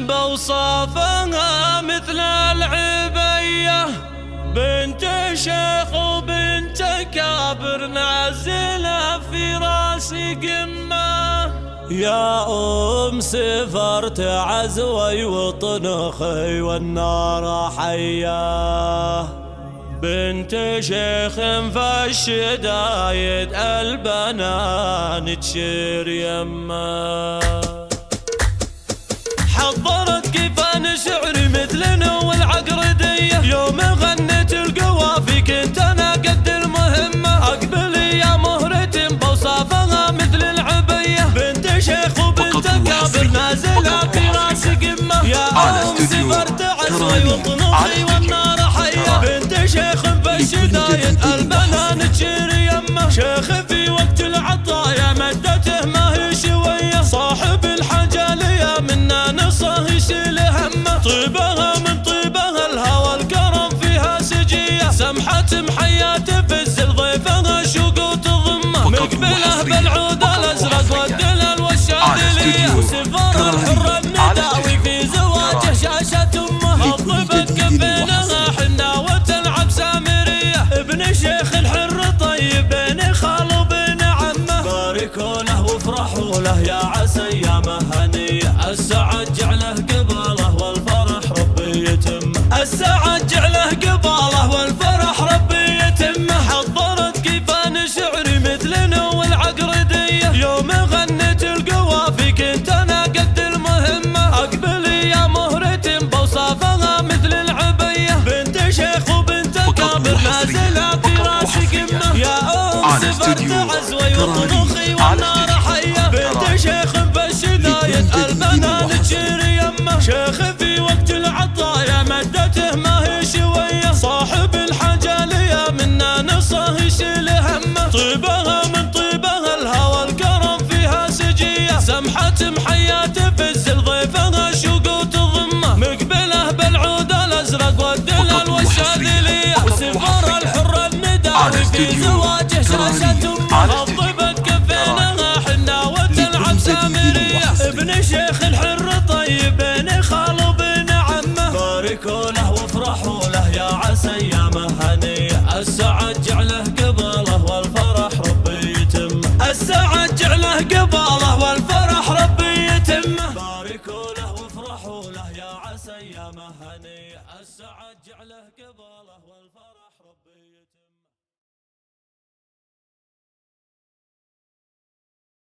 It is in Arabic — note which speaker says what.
Speaker 1: بوصافها مثل العبية، بنت شيخ وبنت كابر نازلة في راس قمة. يا سفرت عزوي وطنخي والنار حياه، بنت شيخ في الشدايد البنان تشير يمه. حضرت كيفان شعري مثلنا والعقردية، يوم غنيت القوافي كنت انا قد المهمة. اقبل يا مهرة بوصافها مثل العبية، بنت شيخ وبنت كابر نازلة في راس قمة. يا سفرت عزوي وطنوخي والنار حية، بنت شيخ في الشدايد البنان تشير يمه. شيخ في وقت العطايا مدته ما هي شوية، صاحب الحجالية منا نصه يشيل همه. طيبها من طيبها الهوى الكرم فيها سجية، سمحة محياته في الزل ضيفها شوق وتضمه. مقبله بالعود الازرق والدلال والشاذلية، وسفر الحر النداوي في زواجه شاشة امه. الضبط كفينها حنا وتلعب سامرية، ابن شيخ الحر طيب بين خال وبين عمه. باركوا له وافرحوا له يا عسى ايامه هنيه، السعد جعله قباله والفرح ربي يتمه. السعد جعله قباله والفرح ربي يتمه. حضرت كيفان شعري مثلنا والعقردية، يوم غنيت القوافي كنت انا قد المهمة. اقبل يا مهرة بوصافها مثل العبية، بنت شيخ وبنت كابر نازلة في راس قمة. يا سفرت عزوي وطنوخي والنار حية، بنت شيخ في الشدايد البنان تشير يمه. شيخ في وقت العطايا مدته ما هي شوية، صاحب الحجالية منا نصه يشيل همه. طيبها من طيبها الهوى الكرم فيها سجية، سمحة محياته في الزل ضيفها شوق وتضمه. مقبله بالعود الازرق والدلال والشاذلية، وسفر الحر النداوي في زواجه شاشة امه. الضبط كفينها حنا وتلعب سامرية، ابن شيخ الحر طيب بين خال وبين عمه. باركوا له وافرحوا له يا عسى ايامه هنيه، السعد جعله قباله والفرح ربي يتمه. السعد جعله قباله والفرح ربي يتمه. باركوا له وافرحوا له يا عسى ايامه هنيه، السعد جعله قباله والفرح ربي يتمه.